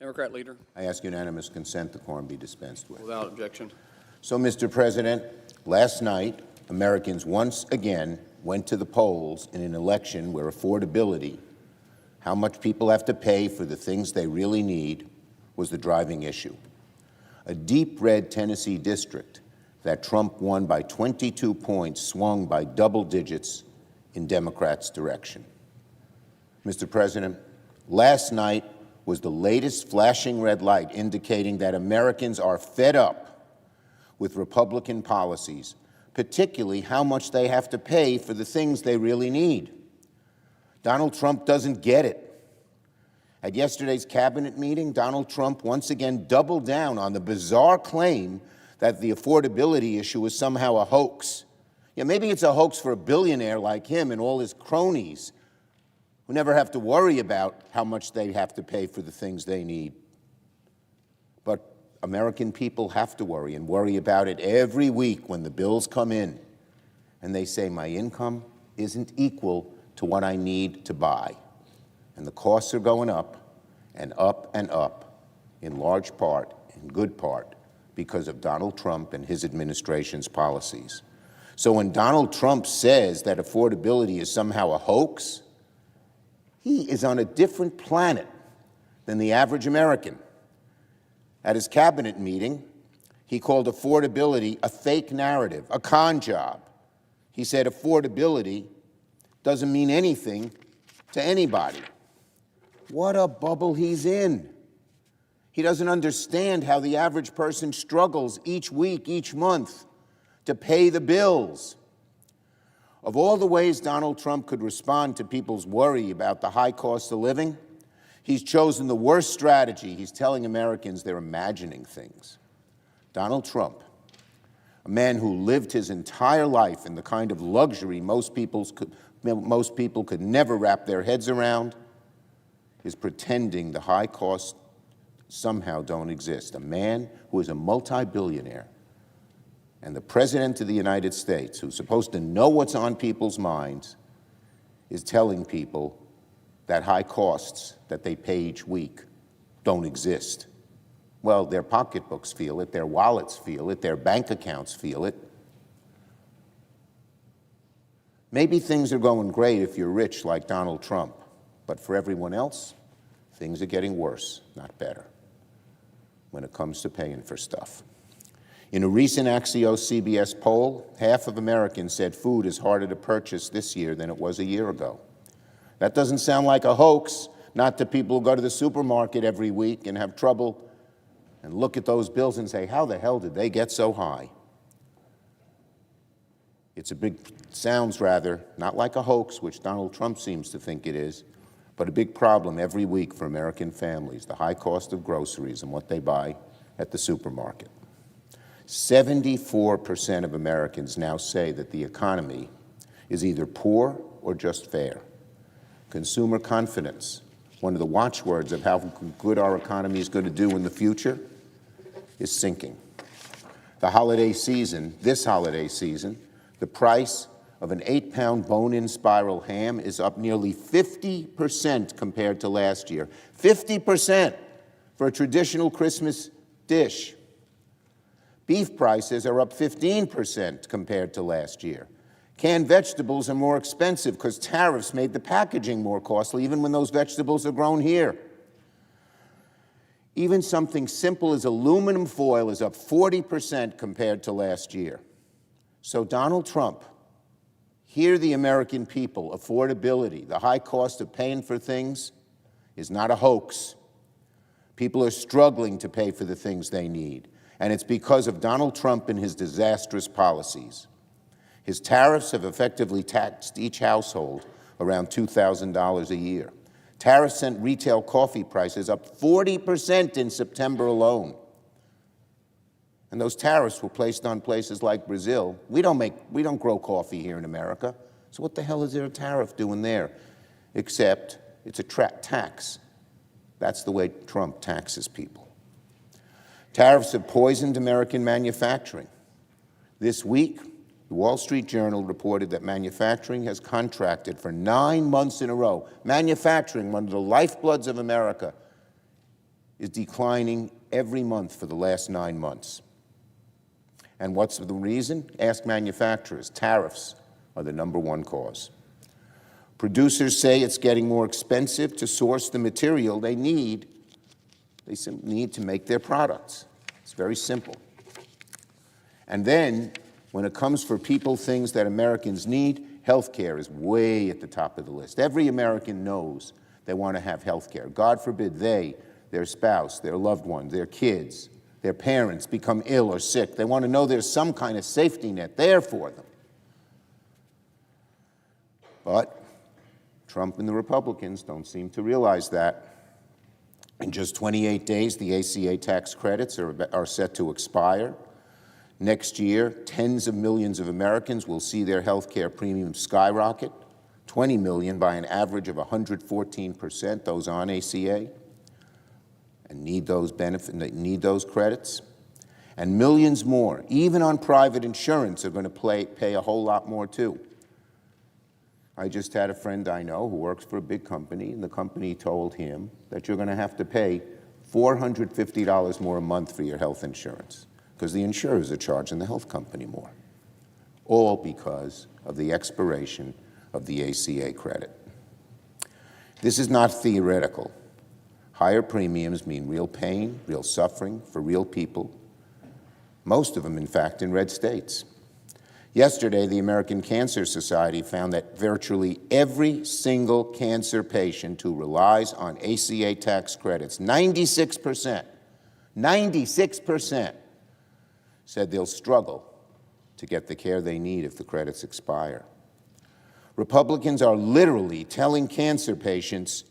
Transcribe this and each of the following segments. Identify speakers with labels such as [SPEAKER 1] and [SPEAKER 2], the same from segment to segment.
[SPEAKER 1] Democrat leader.
[SPEAKER 2] I ask unanimous consent the quorum be dispensed with.
[SPEAKER 1] Without objection.
[SPEAKER 2] So, Mr. President, last night, Americans once again went to the polls in an election where affordability, how much people have to pay for the things they really need, was the driving issue. A deep red Tennessee district that Trump won by 22 points swung by double digits in Democrats' direction. Mr. President, last night was the latest flashing red light indicating that Americans are fed up with Republican policies, particularly how much they have to pay for the things they really need. Donald Trump doesn't get it. At yesterday's cabinet meeting, Donald Trump once again doubled down on the bizarre claim that the affordability issue is somehow a hoax. Yeah, maybe it's a hoax for a billionaire like him and all his cronies who never have to worry about how much they have to pay for the things they need. But American people have to worry, and worry about it every week when the bills come in and they say my income isn't equal to what I need to buy. And the costs are going up, in large part, in good part, because of Donald Trump and his administration's policies. So when Donald Trump says that affordability is somehow a hoax, he is on a different planet than the average American. At his cabinet meeting, he called affordability a fake narrative, a con job. He said affordability doesn't mean anything to anybody. What a bubble he's in. He doesn't understand how the average person struggles each week, each month to pay the bills. Of all the ways Donald Trump could respond to people's worry about the high cost of living, he's chosen the worst strategy. He's telling Americans they're imagining things. Donald Trump, a man who lived his entire life in the kind of luxury most people could never wrap their heads around, is pretending the high costs somehow don't exist. A man who is a multi-billionaire and the President of the United States, who's supposed to know what's on people's minds, is telling people that high costs that they pay each week don't exist. Well, their pocketbooks feel it, their wallets feel it, their bank accounts feel it. Maybe things are going great if you're rich like Donald Trump, but for everyone else, things are getting worse, not better, when it comes to paying for stuff. In a recent Axios-CBS poll, half of Americans said food is harder to purchase this year than it was a year ago. That doesn't sound like a hoax, not to people who go to the supermarket every week and have trouble and look at those bills and say, how the hell did they get so high? Sounds rather, not like a hoax, which Donald Trump seems to think it is, but a big problem every week for American families, the high cost of groceries and what they buy at the supermarket. 74% of Americans now say that the economy is either poor or just fair. Consumer confidence, one of the watchwords of how good our economy is going to do in the future, is sinking. This holiday season, the price of an 8-pound bone-in spiral ham is up nearly 50% compared to last year. 50% for a traditional Christmas dish. Beef prices are up 15% compared to last year. Canned vegetables are more expensive because tariffs made the packaging more costly, even when those vegetables are grown here. Even something simple as aluminum foil is up 40% compared to last year. So Donald Trump, hear the American people. Affordability, the high cost of paying for things, is not a hoax. People are struggling to pay for the things they need. And it's because of Donald Trump and his disastrous policies. His tariffs have effectively taxed each household around $2,000 a year. Tariffs sent retail coffee prices up 40% in September alone. And those tariffs were placed on places like Brazil. We don't grow coffee here in America. So what the hell is there a tariff doing there? Except it's a tax. That's the way Trump taxes people. Tariffs have poisoned American manufacturing. This week, the Wall Street Journal reported that manufacturing has contracted for 9 months in a row. Manufacturing, one of the lifebloods of America, is declining every month for the last 9 months. And what's the reason? Ask manufacturers. Tariffs are the #1 cause. Producers say it's getting more expensive to source the material they need. They need to make their products. It's very simple. And then, when it comes for people, things that Americans need, health care is way at the top of the list. Every American knows they want to have health care. God forbid they, their spouse, their loved one, their kids, their parents become ill or sick. They want to know there's some kind of safety net there for them. But Trump and the Republicans don't seem to realize that. In just 28 days, the ACA tax credits are set to expire. Next year, tens of millions of Americans will see their health care premiums skyrocket, 20 million by an average of 114%, those on ACA, and need those credits. And millions more, even on private insurance, are going to pay a whole lot more too. I just had a friend I know who works for a big company, and the company told him that you're going to have to pay $450 more a month for your health insurance because the insurers are charging the health company more, all because of the expiration of the ACA credit. This is not theoretical. Higher premiums mean real pain, real suffering for real people, most of them, in fact, in red states. Yesterday, the American Cancer Society found that virtually every single cancer patient who relies on ACA tax credits, 96%, said they'll struggle to get the care they need if the credits expire. Republicans are literally telling cancer patients,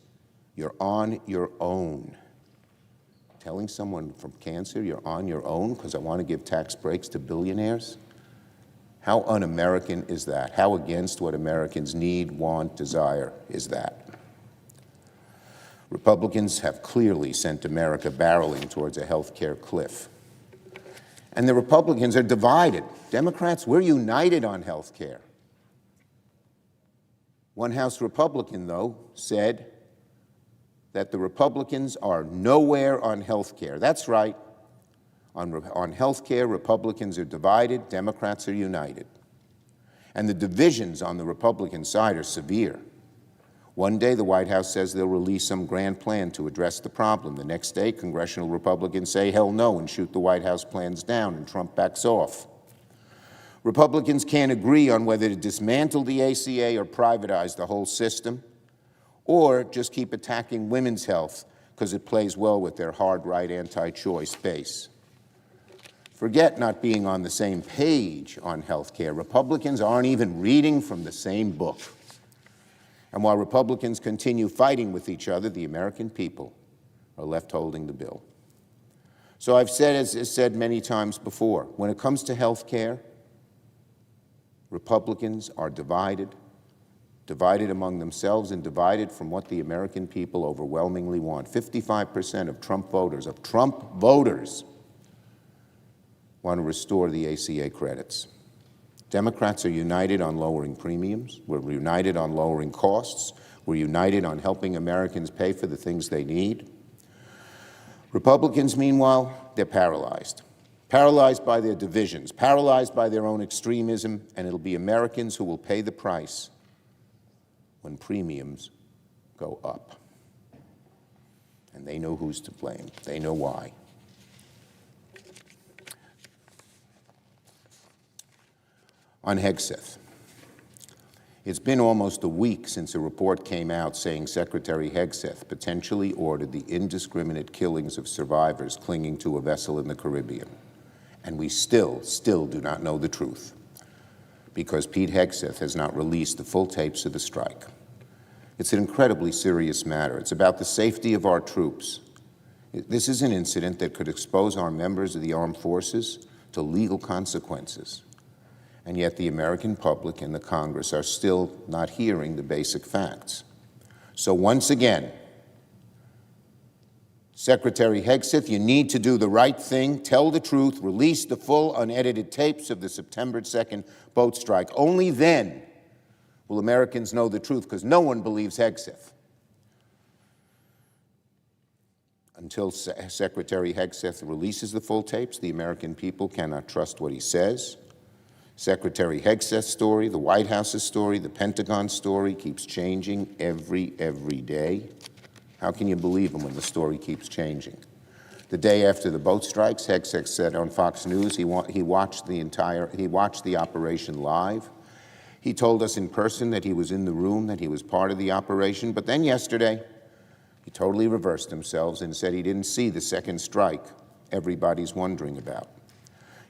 [SPEAKER 2] you're on your own. Telling someone from cancer, you're on your own because I want to give tax breaks to billionaires? How un-American is that? How against what Americans need, want, desire is that? Republicans have clearly sent America barreling towards a health care cliff. And the Republicans are divided. Democrats, we're united on health care. One House Republican, though, said that the Republicans are nowhere on health care. That's right. On health care, Republicans are divided, Democrats are united. And the divisions on the Republican side are severe. One day, the White House says they'll release some grand plan to address the problem. The next day, congressional Republicans say hell no and shoot the White House plans down, and Trump backs off. Republicans can't agree on whether to dismantle the ACA or privatize the whole system, or just keep attacking women's health because it plays well with their hard-right anti-choice base. Forget not being on the same page on health care. Republicans aren't even reading from the same book. And while Republicans continue fighting with each other, the American people are left holding the bill. So I've said, as is said many times before, when it comes to health care, Republicans are divided among themselves and divided from what the American people overwhelmingly want. 55% of Trump voters want to restore the ACA credits. Democrats are united on lowering premiums. We're united on lowering costs. We're united on helping Americans pay for the things they need. Republicans, meanwhile, they're paralyzed. Paralyzed by their divisions, paralyzed by their own extremism, and it'll be Americans who will pay the price when premiums go up. And they know who's to blame. They know why. On Hegseth, it's been almost a week since a report came out saying Secretary Hegseth potentially ordered the indiscriminate killings of survivors clinging to a vessel in the Caribbean. And we still do not know the truth because Pete Hegseth has not released the full tapes of the strike. It's an incredibly serious matter. It's about the safety of our troops. This is an incident that could expose our members of the armed forces to legal consequences. And yet the American public and the Congress are still not hearing the basic facts. So once again, Secretary Hegseth, you need to do the right thing, tell the truth, release the full unedited tapes of the September 2nd boat strike. Only then will Americans know the truth, because no one believes Hegseth. Until Secretary Hegseth releases the full tapes, the American people cannot trust what he says. Secretary Hegseth's story, the White House's story, the Pentagon's story keeps changing every day. How can you believe him when the story keeps changing? The day after the boat strikes, Hegseth said on Fox News he watched the operation live. He told us in person that he was in the room, that he was part of the operation, but then yesterday, he totally reversed himself and said he didn't see the second strike everybody's wondering about.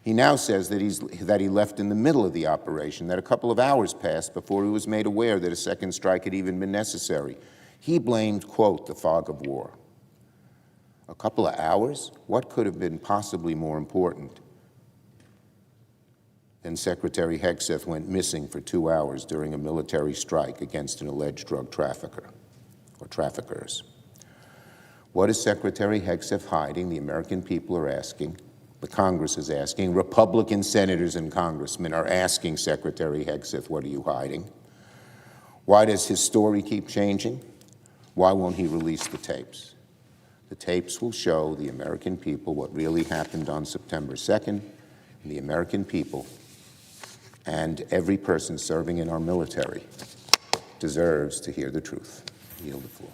[SPEAKER 2] He now says that he left in the middle of the operation, that a couple of hours passed before he was made aware that a second strike had even been necessary. He blamed, quote, the fog of war. A couple of hours? What could have been possibly more important than Secretary Hegseth went missing for 2 hours during a military strike against an alleged drug trafficker or traffickers? What is Secretary Hegseth hiding? The American people are asking. The Congress is asking. Republican senators and congressmen are asking Secretary Hegseth, what are you hiding? Why does his story keep changing? Why won't he release the tapes? The tapes will show the American people what really happened on September 2nd, and the American people and every person serving in our military deserves to hear the truth. I yield the floor.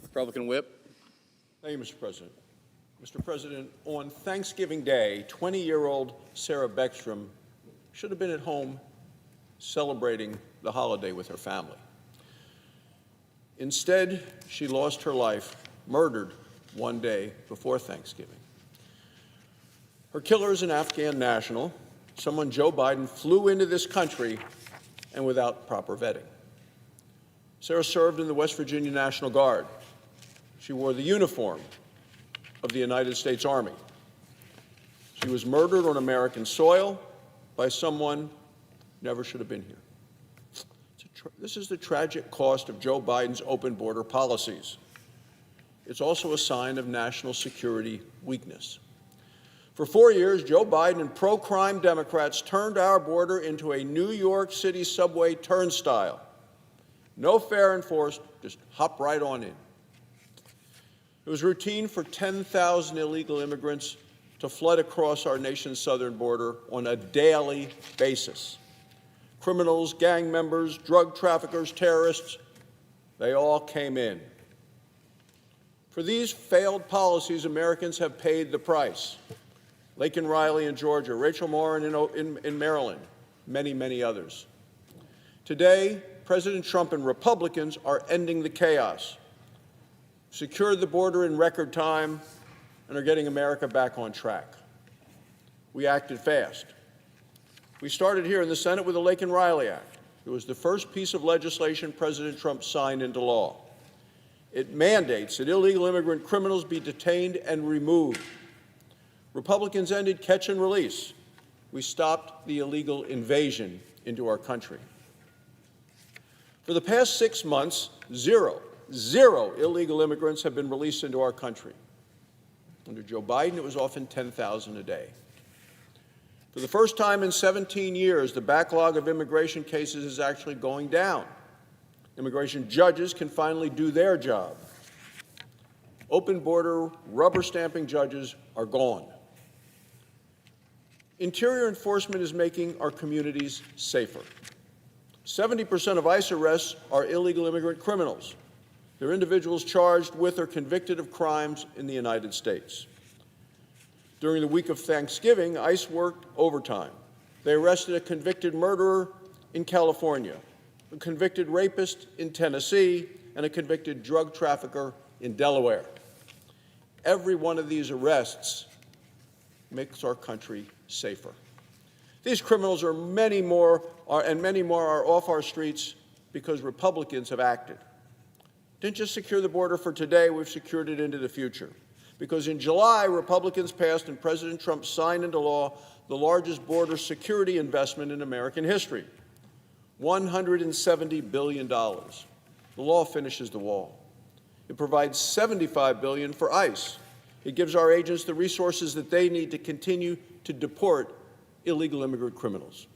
[SPEAKER 1] Republican Whip.
[SPEAKER 3] Thank you, Mr. President. Mr. President, on Thanksgiving Day, 20-year-old Sarah Beckstrom should have been at home celebrating the holiday with her family. Instead, she lost her life, murdered one day before Thanksgiving. Her killer is an Afghan national, someone Joe Biden flew into this country and without proper vetting. Sarah served in the West Virginia National Guard. She wore the uniform of the United States Army. She was murdered on American soil by someone who never should have been here. This is the tragic cost of Joe Biden's open border policies. It's also a sign of national security weakness. For 4 years, Joe Biden and pro-crime Democrats turned our border into a New York City subway turnstile. No fare enforced, just hop right on in. It was routine for 10,000 illegal immigrants to flood across our nation's southern border on a daily basis. Criminals, gang members, drug traffickers, terrorists, they all came in. For these failed policies, Americans have paid the price. Laken Riley in Georgia, Rachel Morin in Maryland, many, many others. Today, President Trump and Republicans are ending the chaos, secured the border in record time, and are getting America back on track. We acted fast. We started here in the Senate with the Laken-Riley Act. It was the first piece of legislation President Trump signed into law. It mandates that illegal immigrant criminals be detained and removed. Republicans ended catch and release. We stopped the illegal invasion into our country. For the past 6 months, zero illegal immigrants have been released into our country. Under Joe Biden, it was often 10,000 a day. For the first time in 17 years, the backlog of immigration cases is actually going down. Immigration judges can finally do their job. Open border, rubber stamping judges are gone. Interior enforcement is making our communities safer. 70% of ICE arrests are illegal immigrant criminals. They're individuals charged with or convicted of crimes in the United States. During the week of Thanksgiving, ICE worked overtime. They arrested a convicted murderer in California, a convicted rapist in Tennessee, and a convicted drug trafficker in Delaware. Every one of these arrests makes our country safer. These criminals are many more are off our streets because Republicans have acted. Didn't just secure the border for today, we've secured it into the future. Because in July, Republicans passed and President Trump signed into law the largest border security investment in American history, $170 billion. The law finishes the wall. It provides $75 billion for ICE. It gives our agents the resources that they need to continue to deport illegal immigrant criminals.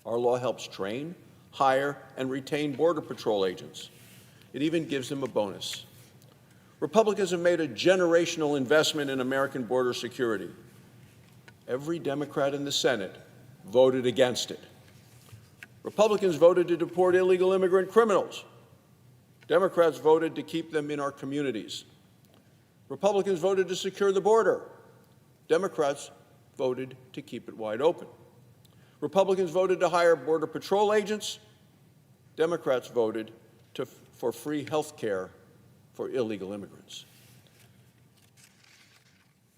[SPEAKER 3] Our law helps train, hire, and retain Border Patrol agents. It even gives them a bonus. Republicans have made a generational investment in American border security. Every Democrat in the Senate voted against it. Republicans voted to deport illegal immigrant criminals. Democrats voted to keep them in our communities. Republicans voted to secure the border. Democrats voted to keep it wide open. Republicans voted to hire Border Patrol agents. Democrats voted for free health care for illegal immigrants.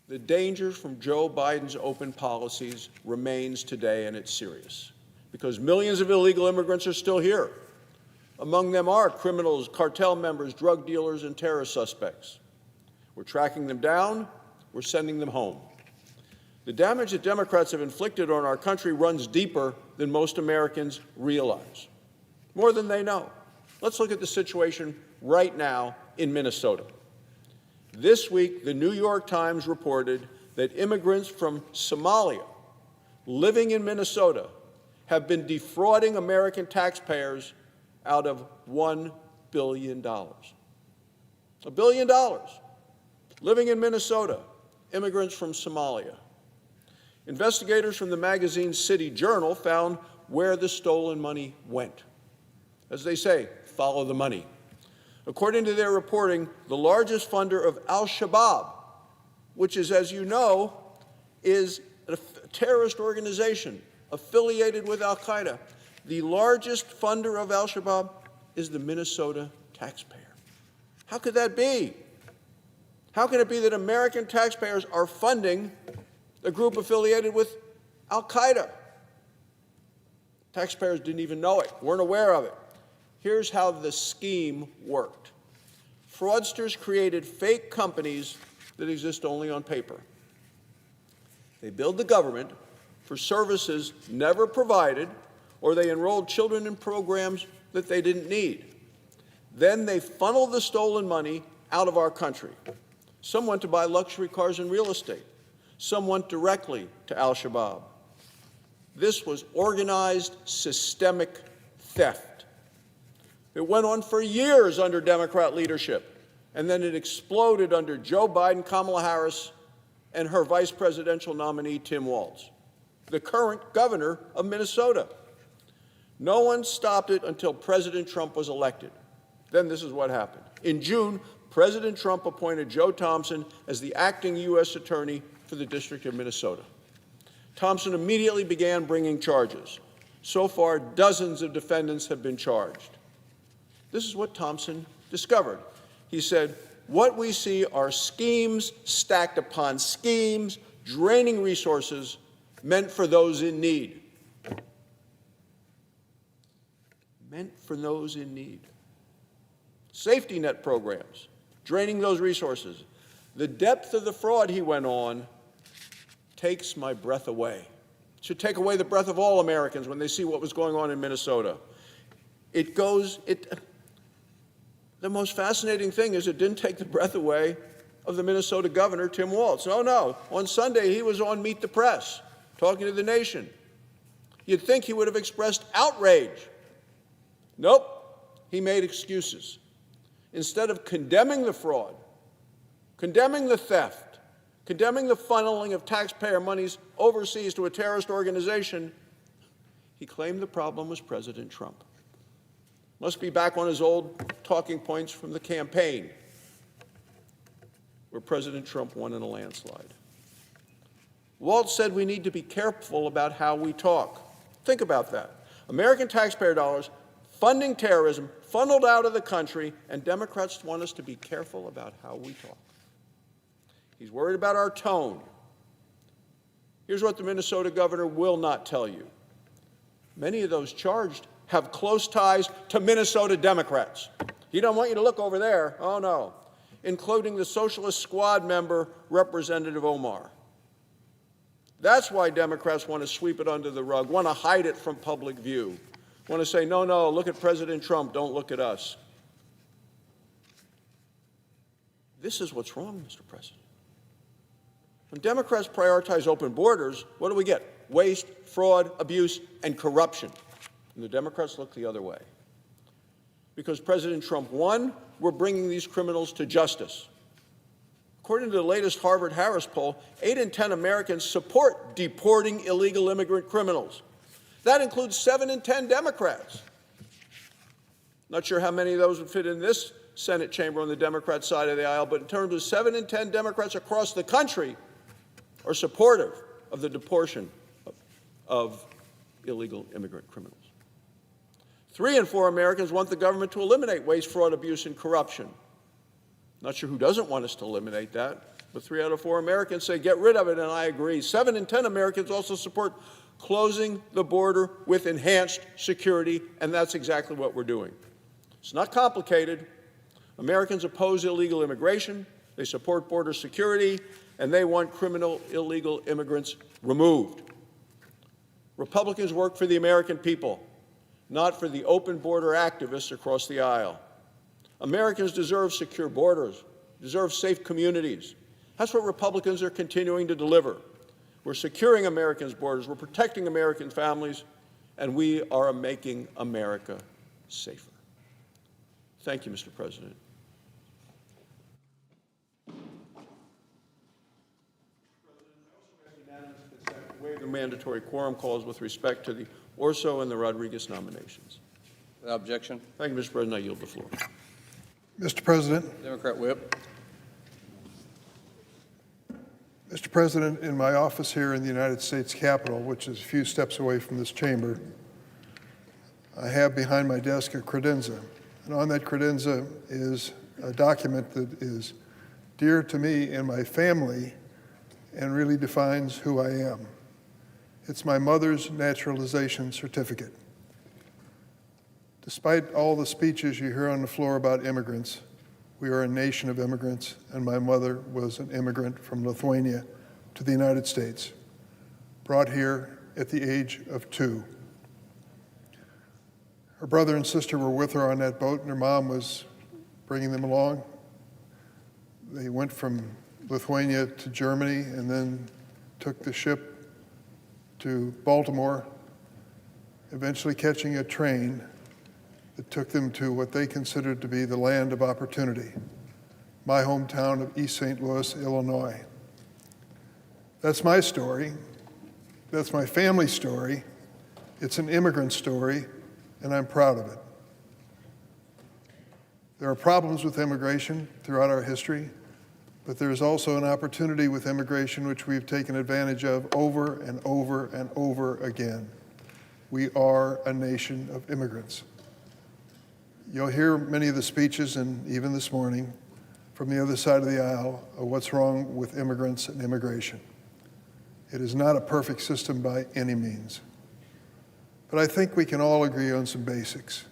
[SPEAKER 3] The danger from Joe Biden's open policies remains today, and it's serious, because millions of illegal immigrants are still here. Among them are criminals, cartel members, drug dealers, and terrorist suspects. We're tracking them down. We're sending them home. The damage that Democrats have inflicted on our country runs deeper than most Americans realize, more than they know. Let's look at the situation right now in Minnesota. This week, the New York Times reported that immigrants from Somalia living in Minnesota have been defrauding American taxpayers out of $1 billion. $1 billion. Living in Minnesota, immigrants from Somalia. Investigators from the magazine City Journal found where the stolen money went. As they say, follow the money. According to their reporting, the largest funder of al-Shabaab, which is, as you know, is a terrorist organization affiliated with al-Qaeda. The largest funder of al-Shabaab is the Minnesota taxpayer. How could that be? How can it be that American taxpayers are funding a group affiliated with al-Qaeda? Taxpayers didn't even know it, weren't aware of it. Here's how the scheme worked. Fraudsters created fake companies that exist only on paper. They billed the government for services never provided, or they enrolled children in programs that they didn't need. Then they funneled the stolen money out of our country. Some went to buy luxury cars and real estate. Some went directly to al-Shabaab. This was organized, systemic theft. It went on for years under Democrat leadership, and then it exploded under Joe Biden, Kamala Harris, and her vice presidential nominee, Tim Walz, the current governor of Minnesota. No one stopped it until President Trump was elected. Then this is what happened. In June, President Trump appointed Joe Thompson as the acting U.S. attorney for the District of Minnesota. Thompson immediately began bringing charges. So far, dozens of defendants have been charged. This is what Thompson discovered. He said, what we see are schemes stacked upon schemes, draining resources meant for those in need. Meant for those in need. Safety net programs, draining those resources. The depth of the fraud, he went on, takes my breath away. It should take away the breath of all Americans when they see what was going on in Minnesota. The most fascinating thing is it didn't take the breath away of the Minnesota governor, Tim Walz. Oh, no. On Sunday, he was on Meet the Press, talking to the nation. You'd think he would have expressed outrage. Nope. He made excuses. Instead of condemning the fraud, condemning the theft, condemning the funneling of taxpayer monies overseas to a terrorist organization, he claimed the problem was President Trump. Must be back on his old talking points from the campaign, where President Trump won in a landslide. Walz said we need to be careful about how we talk. Think about that. American taxpayer dollars funding terrorism, funneled out of the country, and Democrats want us to be careful about how we talk. He's worried about our tone. Here's what the Minnesota governor will not tell you. Many of those charged have close ties to Minnesota Democrats. He don't want you to look over there. Oh, no. Including the Socialist Squad member, Representative Omar. That's why Democrats want to sweep it under the rug, want to hide it from public view, want to say, no, no, look at President Trump, don't look at us. This is what's wrong, Mr. President. When Democrats prioritize open borders, what do we get? Waste, fraud, abuse, and corruption. And the Democrats look the other way. Because President Trump won, we're bringing these criminals to justice. According to the latest Harvard-Harris poll, 8 in 10 Americans support deporting illegal immigrant criminals. That includes 7 in 10 Democrats. Not sure how many of those would fit in this Senate chamber on the Democrat side of the aisle, but in terms of 7 in 10 Democrats across the country are supportive of the deportation of illegal immigrant criminals. 3 in 4 Americans want the government to eliminate waste, fraud, abuse, and corruption. Not sure who doesn't want us to eliminate that, but 3 out of 4 Americans say get rid of it, and I agree. 7 in 10 Americans also support closing the border with enhanced security, and that's exactly what we're doing. It's not complicated. Americans oppose illegal immigration, they support border security, and they want criminal illegal immigrants removed. Republicans work for the American people, not for the open border activists across the aisle. Americans deserve secure borders, deserve safe communities. That's what Republicans are continuing to deliver. We're securing Americans' borders, we're protecting American families, and we are making America safer. Thank you, Mr. President. Waive the mandatory quorum clause with respect to the Orso and the Rodriguez nominations.
[SPEAKER 1] Without objection.
[SPEAKER 3] Thank you, Mr. President. I yield the floor.
[SPEAKER 4] Mr. President.
[SPEAKER 1] Democrat whip.
[SPEAKER 4] Mr. President, in my office here in the United States Capitol, which is a few steps away from this chamber, I have behind my desk a credenza. And on that credenza is a document that is dear to me and my family and really defines who I am. It's my mother's naturalization certificate. Despite all the speeches you hear on the floor about immigrants, we are a nation of immigrants, and my mother was an immigrant from Lithuania to the United States, brought here at the age of 2. Her brother and sister were with her on that boat, and her mom was bringing them along. They went from Lithuania to Germany and then took the ship to Baltimore, eventually catching a train that took them to what they considered to be the land of opportunity, my hometown of East St. Louis, Illinois. That's my story. That's my family's story. It's an immigrant story, and I'm proud of it. There are problems with immigration throughout our history, but there's also an opportunity with immigration which we've taken advantage of over and over and over again. We are a nation of immigrants. You'll hear many of the speeches, and even this morning, from the other side of the aisle of what's wrong with immigrants and immigration. It is not a perfect system by any means. But I think we can all agree on some basics.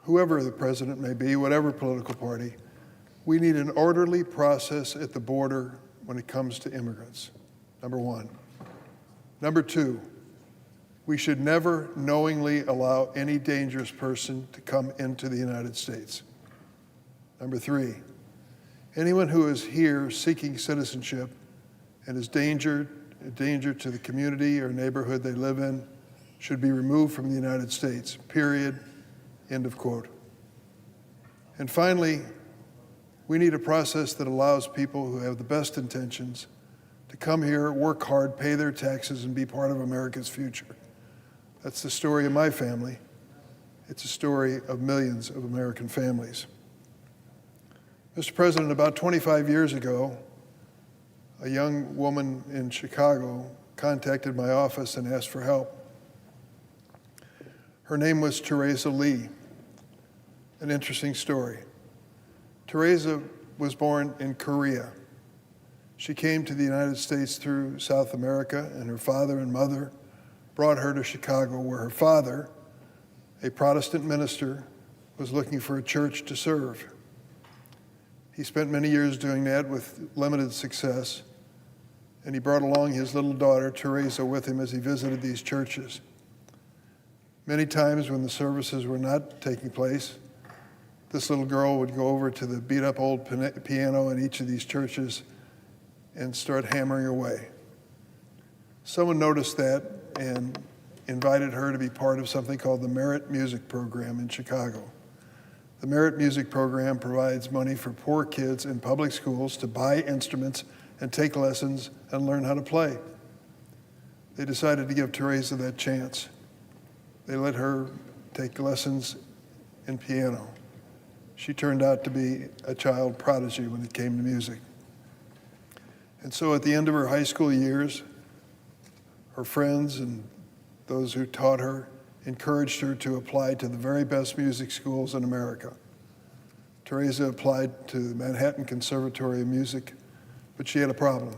[SPEAKER 4] Whoever the president may be, whatever political party, we need an orderly process at the border when it comes to immigrants, number one. Number two, we should never knowingly allow any dangerous person to come into the United States. Number three, anyone who is here seeking citizenship and is a danger to the community or neighborhood they live in should be removed from the United States, period, end of quote. And finally, we need a process that allows people who have the best intentions to come here, work hard, pay their taxes, and be part of America's future. That's the story of my family. It's a story of millions of American families. Mr. President, about 25 years ago, a young woman in Chicago contacted my office and asked for help. Her name was Teresa Lee. An interesting story. Teresa was born in Korea. She came to the United States through South America, and her father and mother brought her to Chicago, where her father, a Protestant minister, was looking for a church to serve. He spent many years doing that with limited success, and he brought along his little daughter, Teresa, with him as he visited these churches. Many times when the services were not taking place, this little girl would go over to the beat-up old piano in each of these churches and start hammering away. Someone noticed that and invited her to be part of something called the Merit Music Program in Chicago. The Merit Music Program provides money for poor kids in public schools to buy instruments and take lessons and learn how to play. They decided to give Teresa that chance. They let her take lessons in piano. She turned out to be a child prodigy when it came to music. And so at the end of her high school years, her friends and those who taught her encouraged her to apply to the very best music schools in America. Teresa applied to the Manhattan Conservatory of Music, but she had a problem.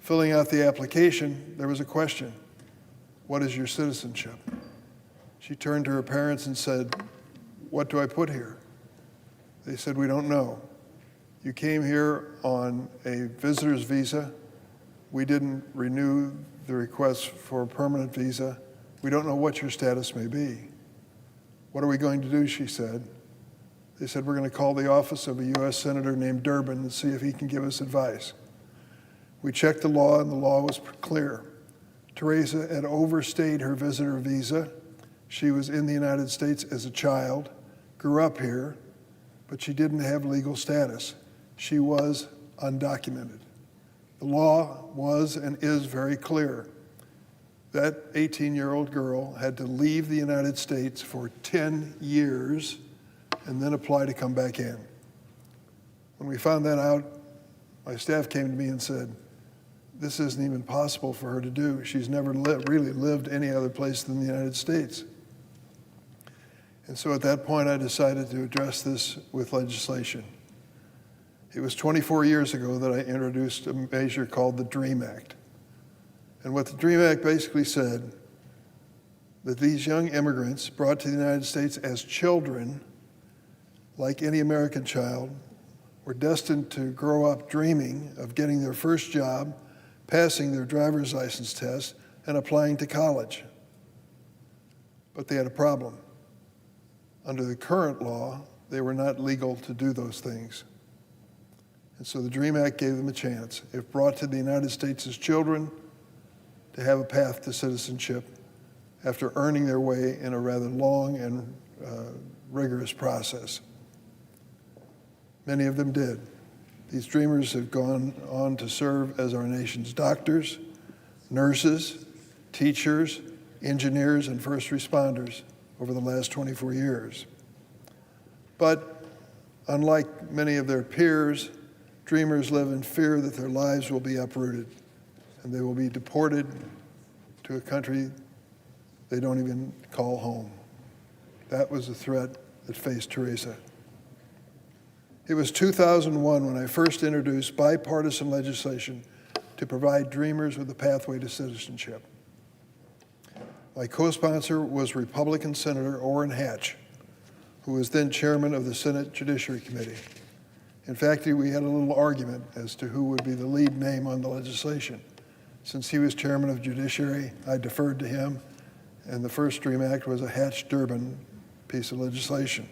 [SPEAKER 4] Filling out the application, there was a question: what is your citizenship? She turned to her parents and said, what do I put here? They said, we don't know. You came here on a visitor's visa. We didn't renew the request for a permanent visa. We don't know what your status may be. What are we going to do, she said. They said, we're going to call the office of a U.S. Senator named Durbin and see if he can give us advice. We checked the law, and the law was clear. Teresa had overstayed her visitor visa. She was in the United States as a child, grew up here, but she didn't have legal status. She was undocumented. The law was and is very clear. That 18-year-old girl had to leave the United States for 10 years and then apply to come back in. When we found that out, my staff came to me and said, this isn't even possible for her to do. She's never really lived any other place than the United States. And so at that point, I decided to address this with legislation. It was 24 years ago that I introduced a measure called the DREAM Act. And what the DREAM Act basically said, that these young immigrants brought to the United States as children, like any American child, were destined to grow up dreaming of getting their first job, passing their driver's license test, and applying to college. But they had a problem. Under the current law, they were not legal to do those things. And so the DREAM Act gave them a chance, if brought to the United States as children, to have a path to citizenship after earning their way in a rather long and rigorous process. Many of them did. These dreamers have gone on to serve as our nation's doctors, nurses, teachers, engineers, and first responders over the last 24 years. But unlike many of their peers, dreamers live in fear that their lives will be uprooted and they will be deported to a country they don't even call home. That was the threat that faced Teresa. It was 2001 when I first introduced bipartisan legislation to provide dreamers with a pathway to citizenship. My co-sponsor was Republican Senator Orrin Hatch, who was then chairman of the Senate Judiciary Committee. In fact, we had a little argument as to who would be the lead name on the legislation. Since he was chairman of Judiciary, I deferred to him, and the first DREAM Act was a Hatch-Durbin piece of legislation.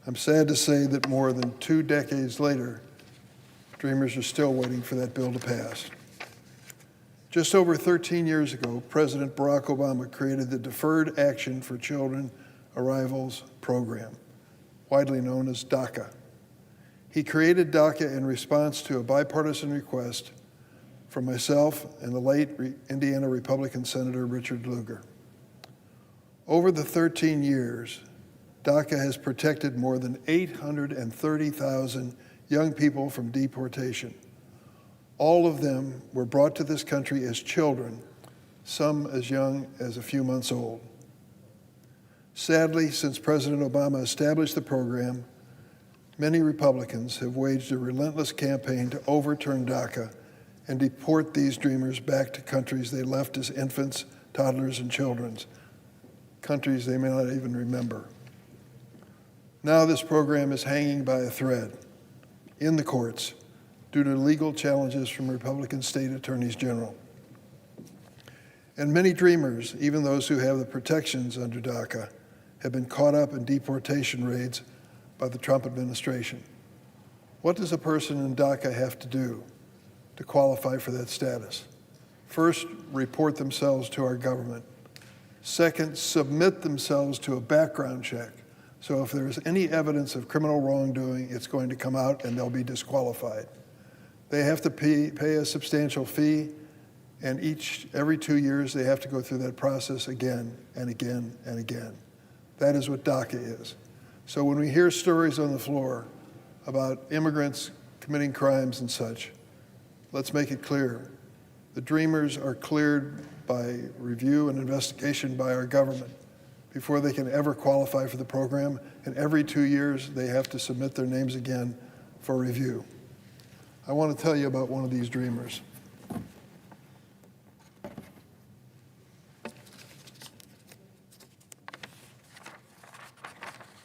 [SPEAKER 4] I'm sad to say that more than 2 decades later, Dreamers are still waiting for that bill to pass. Just over 13 years ago, President Barack Obama created the Deferred Action for Children Arrivals Program, widely known as DACA. He created DACA in response to a bipartisan request from myself and the late Indiana Republican Senator Richard Lugar. Over the 13 years, DACA has protected more than 830,000 young people from deportation. All of them were brought to this country as children, some as young as a few months old. Sadly, since President Obama established the program, many Republicans have waged a relentless campaign to overturn DACA and deport these dreamers back to countries they left as infants, toddlers, and children, countries they may not even remember. Now this program is hanging by a thread in the courts due to legal challenges from Republican state attorneys general. And many dreamers, even those who have the protections under DACA, have been caught up in deportation raids by the Trump administration. What does a person in DACA have to do to qualify for that status? First, report themselves to our government. Second, submit themselves to a background check. So if there is any evidence of criminal wrongdoing, it's going to come out and they'll be disqualified. They have to pay a substantial fee, and every 2 years they have to go through that process again and again and again. That is what DACA is. So when we hear stories on the floor about immigrants committing crimes and such, let's make it clear. The dreamers are cleared by review and investigation by our government before they can ever qualify for the program, and every 2 years they have to submit their names again for review. I want to tell you about one of these dreamers.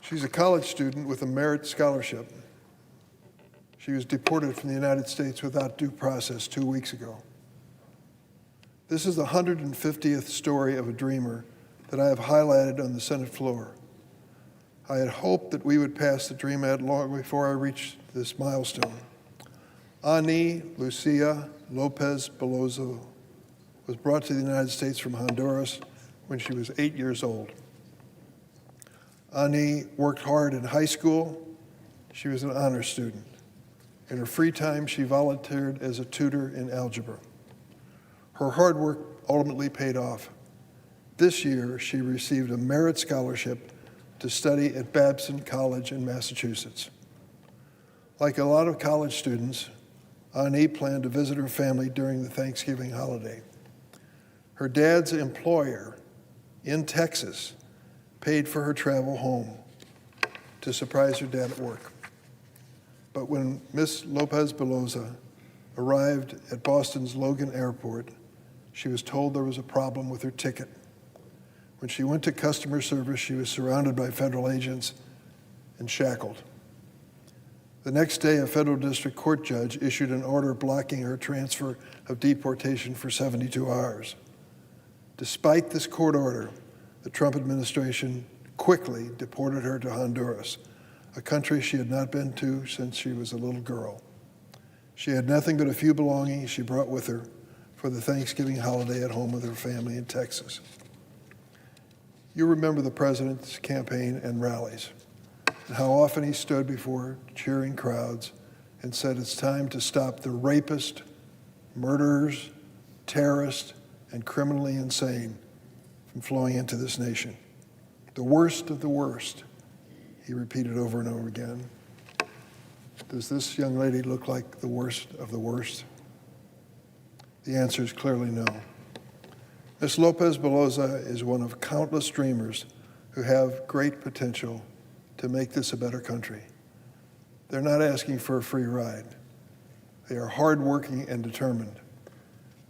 [SPEAKER 4] She's a college student with a merit scholarship. She was deported from the United States without due process 2 weeks ago. This is the 150th story of a dreamer that I have highlighted on the Senate floor. I had hoped that we would pass the DREAM Act long before I reached this milestone. Ani Lucia Lopez Belozo was brought to the United States from Honduras when she was 8 years old. Ani worked hard in high school. She was an honor student. In her free time, she volunteered as a tutor in algebra. Her hard work ultimately paid off. This year, she received a merit scholarship to study at Babson College in Massachusetts. Like a lot of college students, Ani planned to visit her family during the Thanksgiving holiday. Her dad's employer in Texas paid for her travel home to surprise her dad at work. But when Miss Lopez Beloza arrived at Boston's Logan Airport, she was told there was a problem with her ticket. When she went to customer service, she was surrounded by federal agents and shackled. The next day, a federal district court judge issued an order blocking her transfer of deportation for 72 hours. Despite this court order, the Trump administration quickly deported her to Honduras, a country she had not been to since she was a little girl. She had nothing but a few belongings she brought with her for the Thanksgiving holiday at home with her family in Texas. You remember the president's campaign and rallies, and how often he stood before cheering crowds and said it's time to stop the rapist, murderers, terrorists, and criminally insane from flowing into this nation. The worst of the worst, he repeated over and over again. Does this young lady look like the worst of the worst? The answer is clearly no. Ms. Lopez Beloza is one of countless dreamers who have great potential to make this a better country. They're not asking for a free ride. They are hardworking and determined.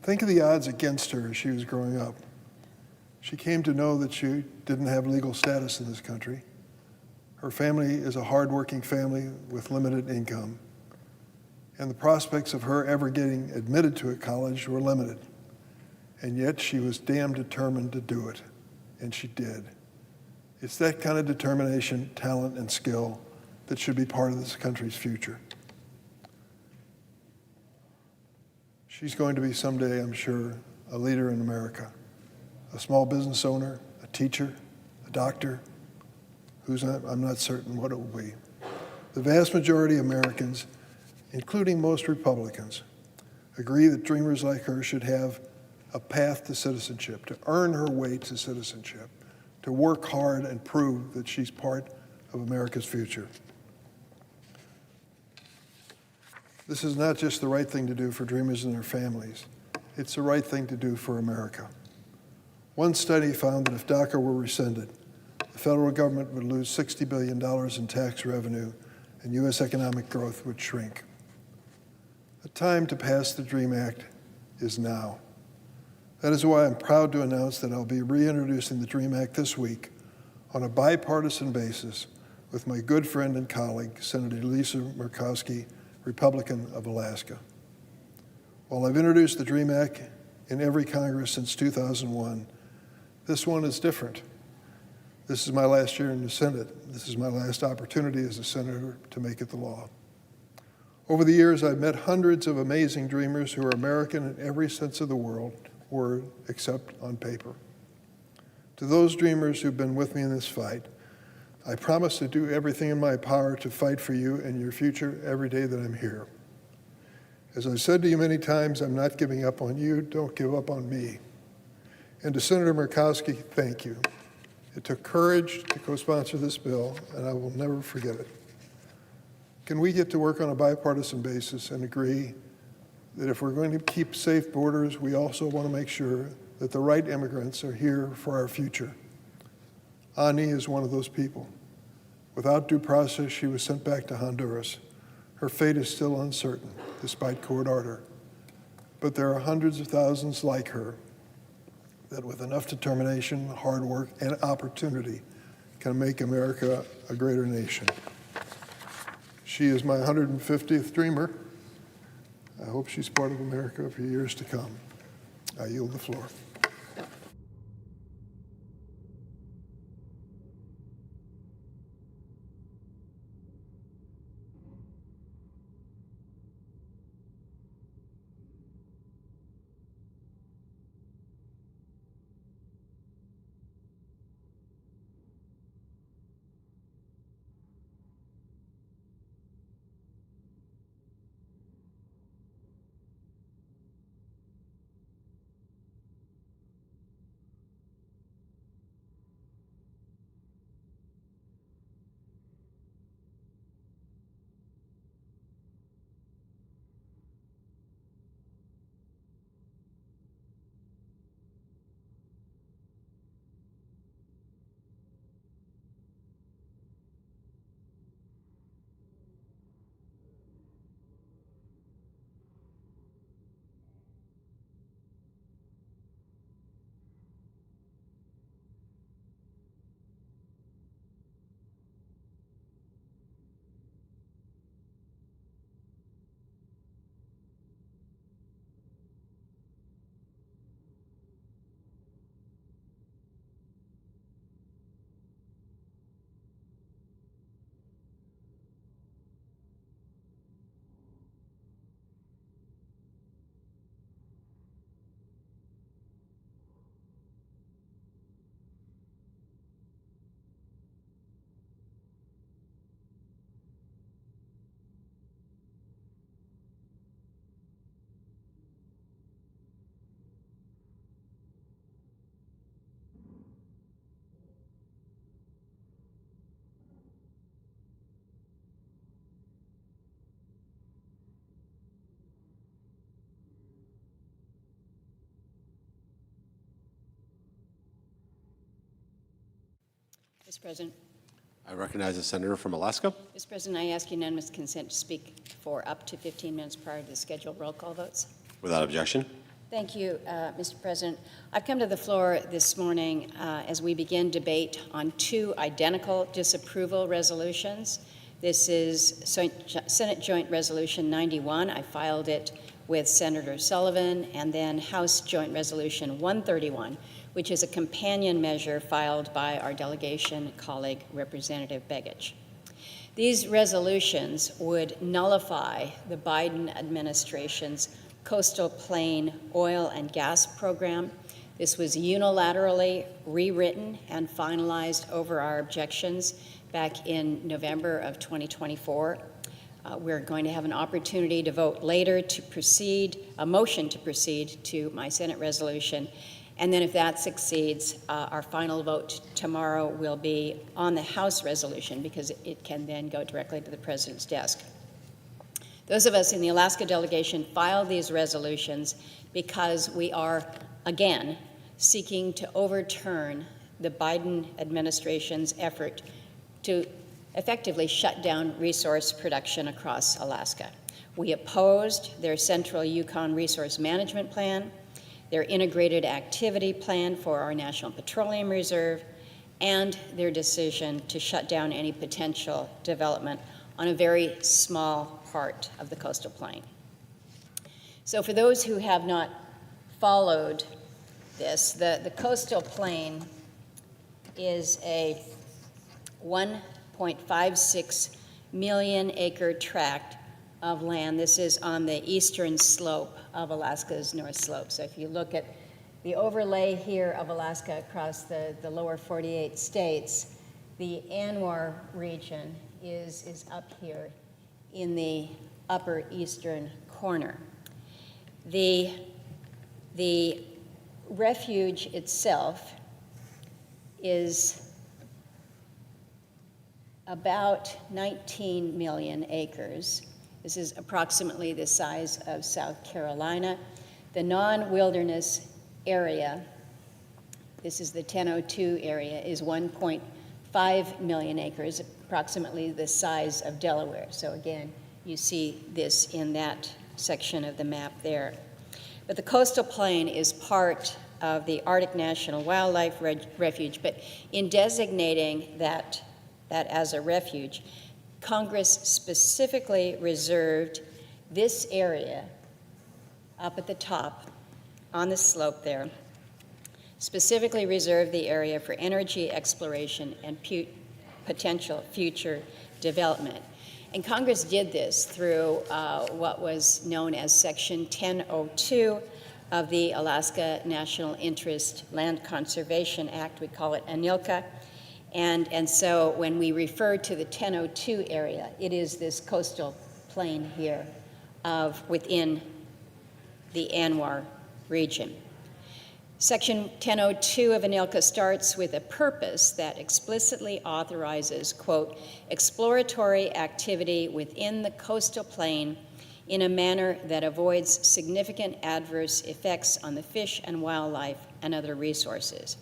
[SPEAKER 4] Think of the odds against her as she was growing up. She came to know that she didn't have legal status in this country. Her family is a hardworking family with limited income, and the prospects of her ever getting admitted to a college were limited. And yet she was damn determined to do it, and she did. It's that kind of determination, talent, and skill that should be part of this country's future. She's going to be someday, I'm sure, a leader in America, a small business owner, a teacher, a doctor, I'm not certain what it will be. The vast majority of Americans, including most Republicans, agree that dreamers like her should have a path to citizenship, to earn her way to citizenship, to work hard and prove that she's part of America's future. This is not just the right thing to do for dreamers and their families. It's the right thing to do for America. One study found that if DACA were rescinded, the federal government would lose $60 billion in tax revenue and U.S. economic growth would shrink. The time to pass the DREAM Act is now. That is why I'm proud to announce that I'll be reintroducing the DREAM Act this week on a bipartisan basis with my good friend and colleague, Senator Murkowski, Republican of Alaska. While I've introduced the DREAM Act in every Congress since 2001, this one is different. This is my last year in the Senate. This is my last opportunity as a senator to make it the law. Over the years, I've met hundreds of amazing dreamers who are American in every sense of the word except on paper. To those dreamers who've been with me in this fight, I promise to do everything in my power to fight for you and your future every day that I'm here. As I've said to you many times, I'm not giving up on you. Don't give up on me. And to Senator Murkowski, thank you. It took courage to co-sponsor this bill, and I will never forget it. Can we get to work on a bipartisan basis and agree that if we're going to keep safe borders, we also want to make sure that the right immigrants are here for our future? Ani is one of those people. Without due process, she was sent back to Honduras. Her fate is still uncertain, despite court order. But there are hundreds of thousands like her that with enough determination, hard work, and opportunity can make America a greater nation. She is my 150th dreamer. I hope she's part of America for years to come. I yield the floor.
[SPEAKER 1] Mr. President.
[SPEAKER 5] I recognize the senator from Alaska.
[SPEAKER 1] Mr. President, I ask unanimous consent to speak for up to 15 minutes prior to the scheduled roll call votes.
[SPEAKER 5] Without objection.
[SPEAKER 1] Thank you, Mr. President. I've come to the floor this morning as we begin debate on two identical disapproval resolutions. This is Senate Joint Resolution 91. I filed it with Senator Sullivan, and then House Joint Resolution 131, which is a companion measure filed by our delegation colleague, Representative Begich. These resolutions would nullify the Biden administration's Coastal Plain oil and gas program. This was unilaterally rewritten and finalized over our objections back in November of 2024. We're going to have an opportunity to vote later to proceed, a motion to proceed to my Senate resolution. And then if that succeeds, our final vote tomorrow will be on the House resolution because it can then go directly to the President's desk. Those of us in the Alaska delegation filed these resolutions because we are, again, seeking to overturn the Biden administration's effort to effectively shut down resource production across Alaska. We opposed their Central Yukon Resource Management Plan, their Integrated Activity Plan for our National Petroleum Reserve, and their decision to shut down any potential development on a very small part of the coastal plain. So for those who have not followed this, the coastal plain is a 1.56 million acre tract of land. This is on the eastern slope of Alaska's North Slope. So if you look at the overlay here of Alaska across the lower 48 states, the ANWR region is up here in the upper eastern corner. The refuge itself is about 19 million acres. This is approximately the size of South Carolina. The non-wilderness area, this is the 1002 area, is 1.5 million acres, approximately the size of Delaware. So again, you see this in that section of the map there. But the coastal plain is part of the Arctic National Wildlife Refuge, but in designating that as a refuge, Congress specifically reserved this area up at the top on the slope there, specifically reserved the area for energy exploration and potential future development. And Congress did this through what was known as Section 1002 of the Alaska National Interest Land Conservation Act. We call it ANILCA. And so when we refer to the 1002 area, it is this coastal plain here within the ANWR region. Section 1002 of ANILCA starts with a purpose that explicitly authorizes, quote, exploratory activity within the coastal plain in a manner that avoids significant adverse effects on the fish and wildlife and other resources.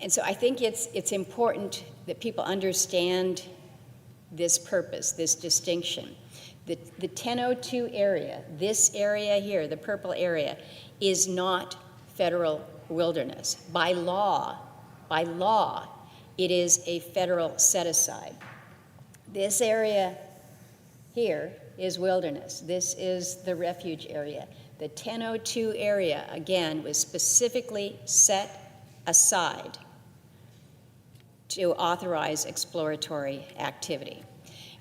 [SPEAKER 1] And so I think it's important that people understand this purpose, this distinction. The 1002 area, this area here, the purple area, is not federal wilderness. By law, it is a federal set-aside. This area here is wilderness. This is the refuge area. The 1002 area, again, was specifically set aside to authorize exploratory activity.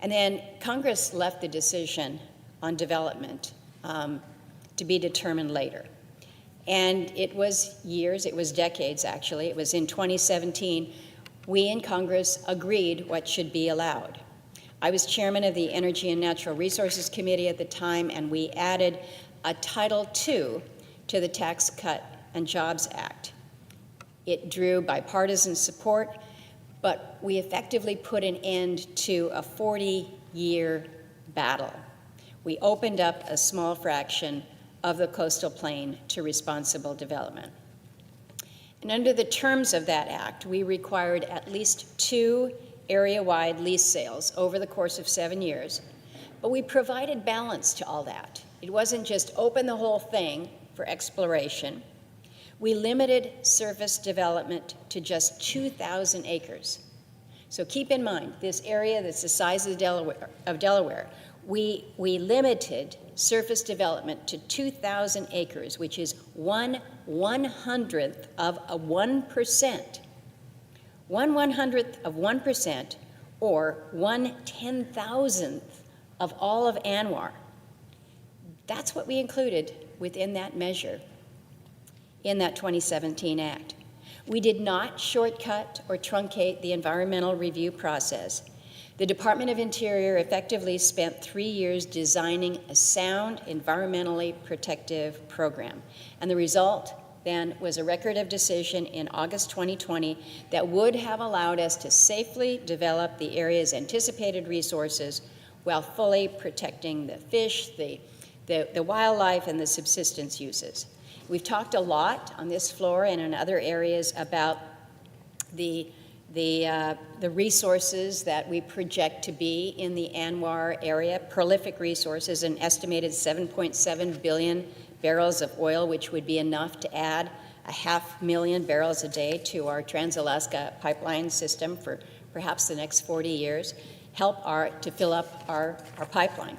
[SPEAKER 1] And then Congress left the decision on development to be determined later. And it was years, it was decades actually. It was in 2017, we in Congress agreed what should be allowed. I was chairman of the Energy and Natural Resources Committee at the time, and we added a Title II to the Tax Cut and Jobs Act. It drew bipartisan support, but we effectively put an end to a 40-year battle. We opened up a small fraction of the coastal plain to responsible development. And under the terms of that act, we required at least 2 area-wide lease sales over the course of 7 years, but we provided balance to all that. It wasn't just open the whole thing for exploration, we limited surface development to just 2,000 acres. So keep in mind, this area that's the size of Delaware, we limited surface development to 2,000 acres, which is 1/100th of 1%. 1/100th of 1%, or 1/10,000th of all of ANWR. That's what we included within that measure in that 2017 Act. We did not shortcut or truncate the environmental review process. The Department of Interior effectively spent 3 years designing a sound, environmentally protective program. And the result then was a record of decision in August 2020 that would have allowed us to safely develop the area's anticipated resources while fully protecting the fish, the wildlife, and the subsistence uses. We've talked a lot on this floor and in other areas about the resources that we project to be in the ANWR area, prolific resources, an estimated 7.7 billion barrels of oil, which would be enough to add 500,000 barrels a day to our Trans-Alaska pipeline system for perhaps the next 40 years, to fill up our pipeline.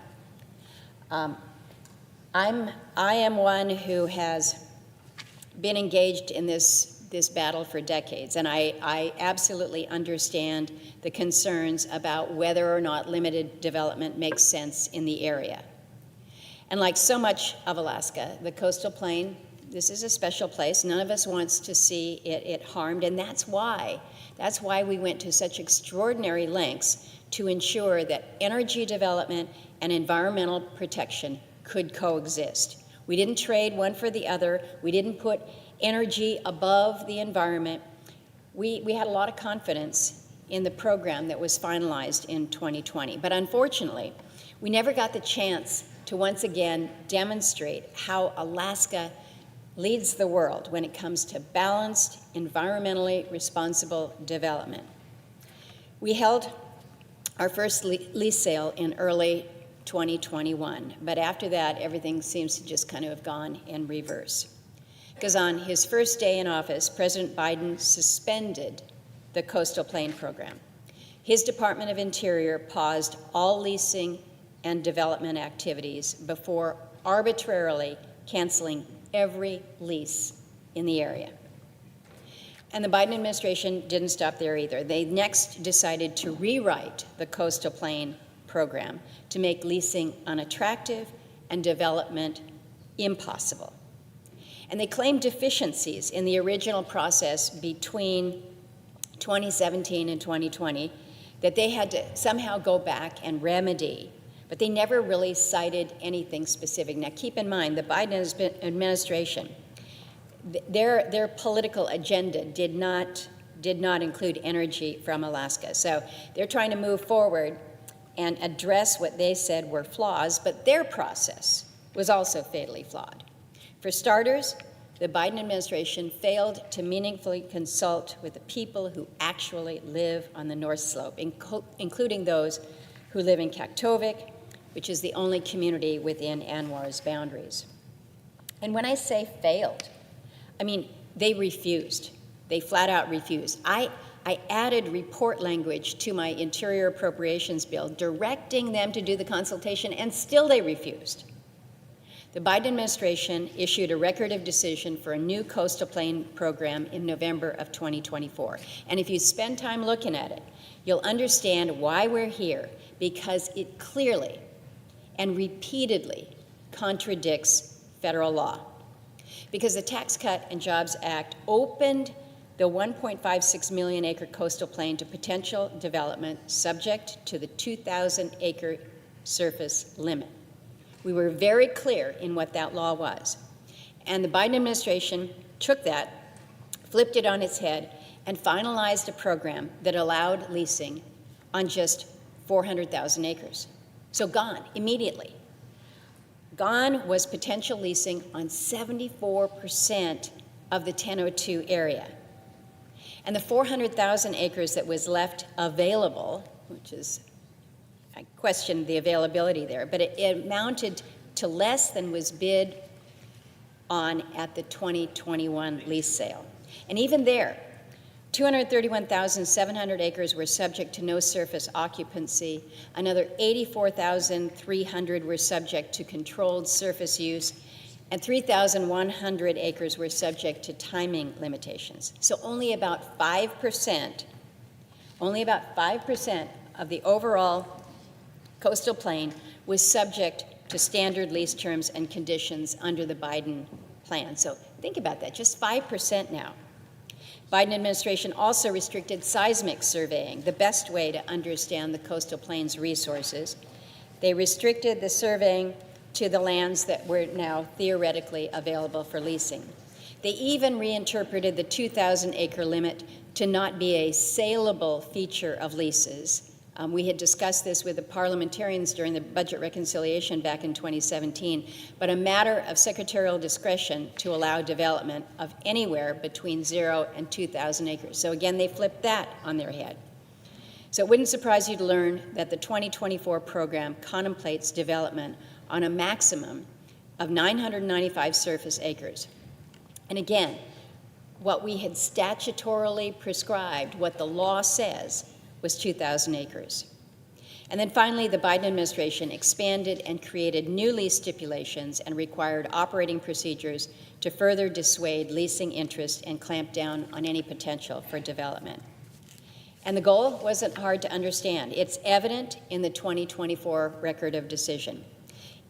[SPEAKER 1] I am one who has been engaged in this battle for decades, and I absolutely understand the concerns about whether or not limited development makes sense in the area. And like so much of Alaska, the coastal plain, this is a special place. None of us wants to see it harmed, and that's why we went to such extraordinary lengths to ensure that energy development and environmental protection could coexist. We didn't trade one for the other. We didn't put energy above the environment. We had a lot of confidence in the program that was finalized in 2020. But unfortunately, we never got the chance to once again demonstrate how Alaska leads the world when it comes to balanced, environmentally responsible development. We held our first lease sale in early 2021, but after that, everything seems to just kind of have gone in reverse. Because on his first day in office, President Biden suspended the Coastal Plain program. His Department of Interior paused all leasing and development activities before arbitrarily canceling every lease in the area. And the Biden administration didn't stop there either. They next decided to rewrite the Coastal Plain program to make leasing unattractive and development impossible. And they claimed deficiencies in the original process between 2017 and 2020 that they had to somehow go back and remedy, but they never really cited anything specific. Now keep in mind, the Biden administration, their political agenda did not include energy from Alaska. So they're trying to move forward and address what they said were flaws, but their process was also fatally flawed. For starters, the Biden administration failed to meaningfully consult with the people who actually live on the North Slope, including those who live in Kaktovik, which is the only community within ANWR's boundaries. And when I say failed, I mean they refused. They flat out refused. I added report language to my Interior Appropriations bill, directing them to do the consultation, and still they refused. The Biden administration issued a record of decision for a new Coastal Plain program in November of 2024. And if you spend time looking at it, you'll understand why we're here, because it clearly and repeatedly contradicts federal law. Because the Tax Cut and Jobs Act opened the 1.56 million acre coastal plain to potential development subject to the 2,000 acre surface limit. We were very clear in what that law was. And the Biden administration took that, flipped it on its head, and finalized a program that allowed leasing on just 400,000 acres. So gone immediately. Gone was potential leasing on 74% of the 1002 area. And the 400,000 acres that was left available, which is, I questioned the availability there, but it amounted to less than was bid on at the 2021 lease sale. And even there, 231,700 acres were subject to no surface occupancy. Another 84,300 were subject to controlled surface use, and 3,100 acres were subject to timing limitations. So only about 5% of the overall coastal plain was subject to standard lease terms and conditions under the Biden plan. So think about that, just 5% now. Biden administration also restricted seismic surveying, the best way to understand the coastal plain's resources. They restricted the surveying to the lands that were now theoretically available for leasing. They even reinterpreted the 2,000-acre limit to not be a saleable feature of leases. We had discussed this with the parliamentarians during the budget reconciliation back in 2017, but a matter of secretarial discretion to allow development of anywhere between 0 and 2,000 acres. So again, they flipped that on their head. So it wouldn't surprise you to learn that the 2024 program contemplates development on a maximum of 995 surface acres. And again, what we had statutorily prescribed, what the law says, was 2,000 acres. And then finally, the Biden administration expanded and created new lease stipulations and required operating procedures to further dissuade leasing interest and clamp down on any potential for development. And the goal wasn't hard to understand. It's evident in the 2024 record of decision.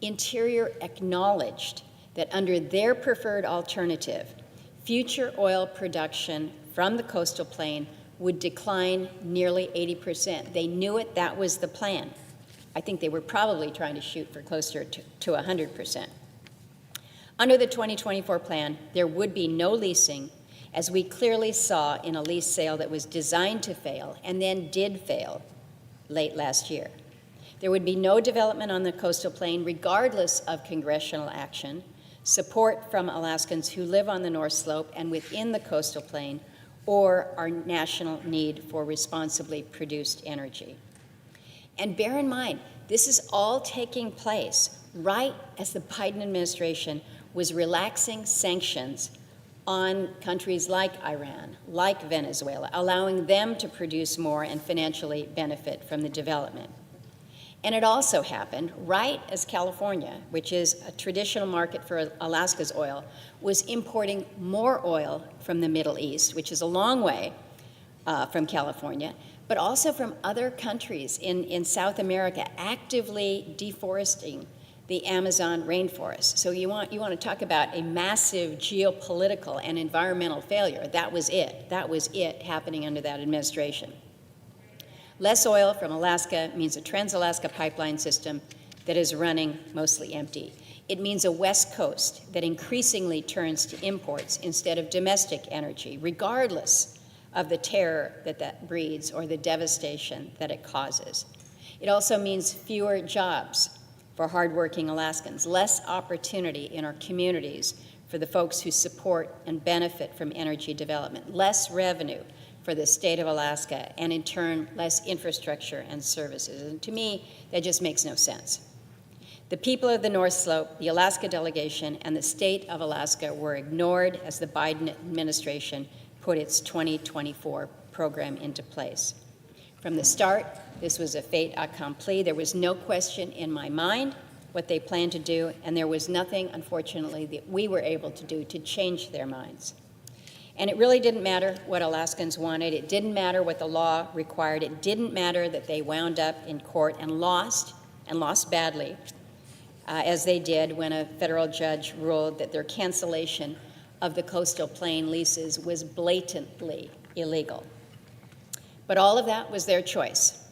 [SPEAKER 1] Interior acknowledged that under their preferred alternative, future oil production from the coastal plain would decline nearly 80%. They knew it, that was the plan. I think they were probably trying to shoot for closer to 100%. Under the 2024 plan, there would be no leasing, as we clearly saw in a lease sale that was designed to fail and then did fail late last year. There would be no development on the coastal plain regardless of congressional action, support from Alaskans who live on the North Slope and within the coastal plain, or our national need for responsibly produced energy. And bear in mind, this is all taking place right as the Biden administration was relaxing sanctions on countries like Iran, like Venezuela, allowing them to produce more and financially benefit from the development. And it also happened right as California, which is a traditional market for Alaska's oil, was importing more oil from the Middle East, which is a long way from California, but also from other countries in South America, actively deforesting the Amazon rainforest. So you want to talk about a massive geopolitical and environmental failure. That was it. That was it happening under that administration. Less oil from Alaska means a Trans-Alaska pipeline system that is running mostly empty. It means a West Coast that increasingly turns to imports instead of domestic energy, regardless of the terror that breeds or the devastation that it causes. It also means fewer jobs for hardworking Alaskans, less opportunity in our communities for the folks who support and benefit from energy development, less revenue for the state of Alaska, and in turn, less infrastructure and services. And to me, that just makes no sense. The people of the North Slope, the Alaska delegation, and the state of Alaska were ignored as the Biden administration put its 2024 program into place. From the start, this was a fait accompli. There was no question in my mind what they planned to do, and there was nothing, unfortunately, that we were able to do to change their minds. And it really didn't matter what Alaskans wanted. It didn't matter what the law required. It didn't matter that they wound up in court and lost badly, as they did when a federal judge ruled that their cancellation of the coastal plain leases was blatantly illegal. But all of that was their choice,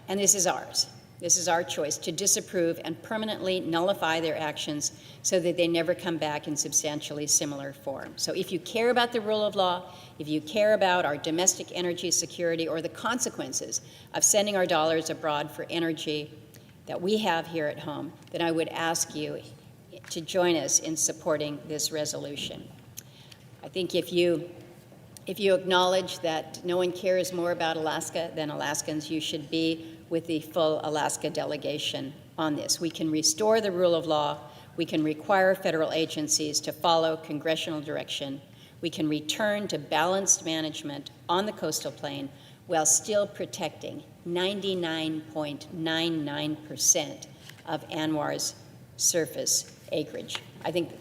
[SPEAKER 1] and this is ours. This is our choice to disapprove and permanently nullify their actions so that they never come back in substantially similar form. So if you care about the rule of law, if you care about our domestic energy security or the consequences of sending our dollars abroad for energy that we have here at home, then I would ask you to join us in supporting this resolution. I think if you acknowledge that no one cares more about Alaska than Alaskans, you should be with the full Alaska delegation on this. We can restore the rule of law We can require federal agencies to follow congressional direction. We can return to balanced management on the coastal plain while still protecting 99.99% of ANWR's surface acreage. I think the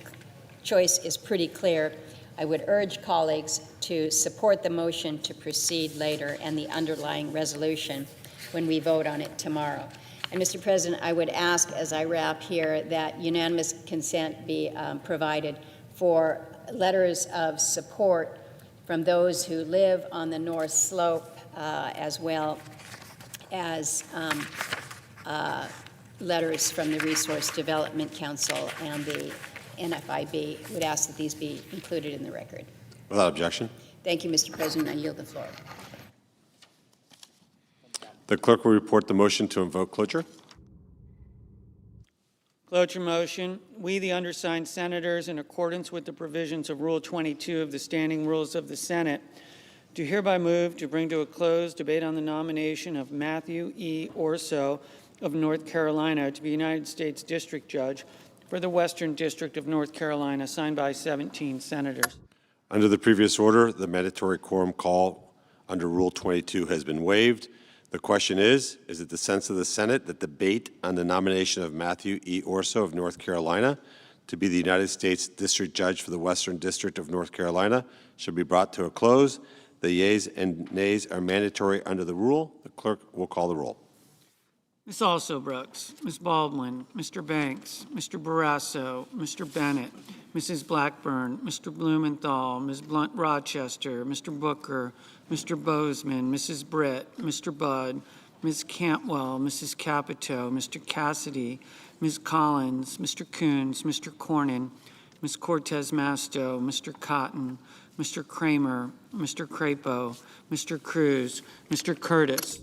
[SPEAKER 1] choice is pretty clear. I would urge colleagues to support the motion to proceed later and the underlying resolution when we vote on it tomorrow. And Mr. President, I would ask as I wrap here that unanimous consent be provided for letters of support from those who live on the North Slope, as well as letters from the Resource Development Council and the NFIB. Would ask that these be included in the record.
[SPEAKER 5] Without objection.
[SPEAKER 1] Thank you, Mr. President. I yield the floor.
[SPEAKER 5] The clerk will report the motion to invoke cloture.
[SPEAKER 6] Cloture motion. We, the undersigned senators, in accordance with the provisions of Rule 22 of the Standing Rules of the Senate, do hereby move to bring to a close debate on the nomination of Matthew E. Orso of North Carolina to be United States District Judge for the Western District of North Carolina, signed by 17 senators.
[SPEAKER 5] Under the previous order, the mandatory quorum call under Rule 22 has been waived. The question is it the sense of the Senate that debate on the nomination of Matthew E. Orso of North Carolina to be the United States District Judge for the Western District of North Carolina should be brought to a close? The yeas and nays are mandatory under the rule. The clerk will call the roll.
[SPEAKER 6] Ms. Also Brooks, Ms. Baldwin, Mr. Banks, Mr. Barrasso, Mr. Bennett, Mrs. Blackburn, Mr. Blumenthal, Ms. Blunt Rochester, Mr. Booker, Mr. Bozeman, Mrs. Britt, Mr. Budd, Ms. Cantwell, Mrs. Capito, Mr. Cassidy, Ms. Collins, Mr. Coons, Mr. Cornyn, Ms. Cortez Masto, Mr. Cotton, Mr. Kramer, Mr. Crapo, Mr. Cruz, Mr. Curtis,